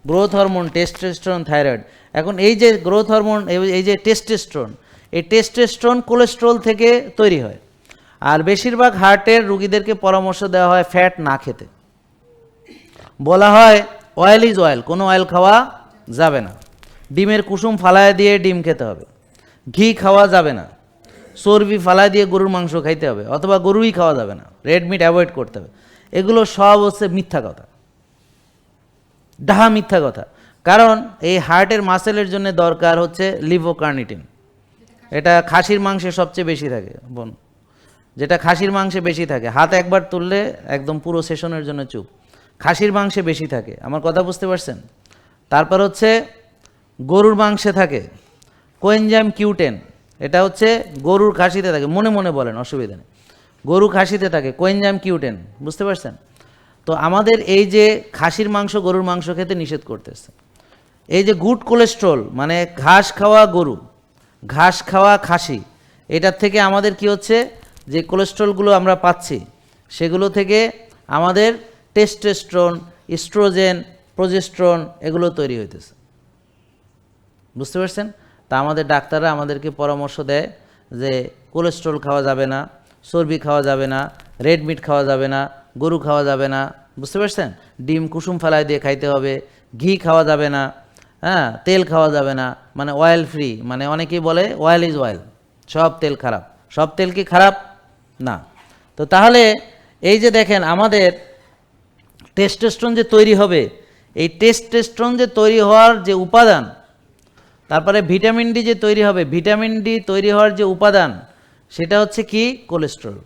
Growth hormone, testosterone, thyroid. এখন এই যে গ্রোথ হরমোন, এই যে টেস্টোস্টেরন, এই টেস্টোস্টেরন কোলেস্টেরল থেকে তৈরি হয়। আর বেশিরভাগ হার্টের রুগীদেরকে পরামর্শ দেওয়া হয় ফ্যাট না খেতে। বলা হয় অয়েল ইজ অয়েল, কোনো অয়েল খাওয়া যাবে না। ডিমের কুসুম ফালায় দিয়ে ডিম খেতে হবে, ঘি খাওয়া যাবে না, চর্বি ফালায় দিয়ে গরুর মাংস খাইতে হবে, অথবা গরুই খাওয়া যাবে না, রেড মিট অ্যাভয়েড করতে হবে। এগুলো সব হচ্ছে মিথ্যা কথা, ডাহা মিথ্যা কথা। কারণ এই হার্টের মাসেলের জন্য দরকার হচ্ছে লিভোকার্নিটিন। এটা খাসির মাংসে সবচেয়ে বেশি থাকে বোন, যেটা খাসির মাংসে বেশি থাকে। হাত একবার তুললে একদম পুরো সেশনের জন্য চুপ। খাসির মাংসে বেশি থাকে, আমার কথা বুঝতে পারছেন? তারপর হচ্ছে গরুর মাংসে থাকে কোএনজাইম Q10, এটা হচ্ছে গরুর খাসিতে থাকে। মনে মনে বলেন, অসুবিধা নেই। গরু খাসিতে থাকে কোএনজাইম Q10, বুঝতে পারছেন? তো আমাদের এই যে খাসির মাংস গরুর মাংস খেতে নিষেধ করতেছে। এই যে গুড কোলেস্ট্রল, মানে ঘাস খাওয়া গরু, ঘাস খাওয়া খাসি, এটার থেকে আমাদের কি হচ্ছে, যে কোলেস্ট্রলগুলো আমরা পাচ্ছি সেগুলো থেকে আমাদের টেস্টোস্টেরন, ইস্ট্রোজেন, প্রোজেস্টেরন এগুলো তৈরি হইতেছে, বুঝতে পারছেন? তা আমাদের ডাক্তাররা আমাদেরকে পরামর্শ দেয় যে কোলেস্ট্রল খাওয়া যাবে না, চর্বি খাওয়া যাবে না, রেড মিট খাওয়া যাবে না, গরু খাওয়া যাবে না, বুঝতে পারছেন? ডিম কুসুম ফেলায় দিয়ে খাইতে হবে, ঘি খাওয়া যাবে না, হ্যাঁ, তেল খাওয়া যাবে না, মানে অয়েল ফ্রি। মানে অনেকেই বলে অয়েল ইজ অয়েল, সব তেল খারাপ। সব তেল কি খারাপ? না। তো তাহলে এই যে দেখেন আমাদের টেস্টোস্টেরন যে তৈরি হবে, এই টেস্টোস্টেরন যে তৈরি হওয়ার যে উপাদান, তারপরে ভিটামিন ডি যে তৈরি হবে, ভিটামিন ডি তৈরি হওয়ার যে উপাদান, সেটা হচ্ছে কি? কোলেস্টেরল।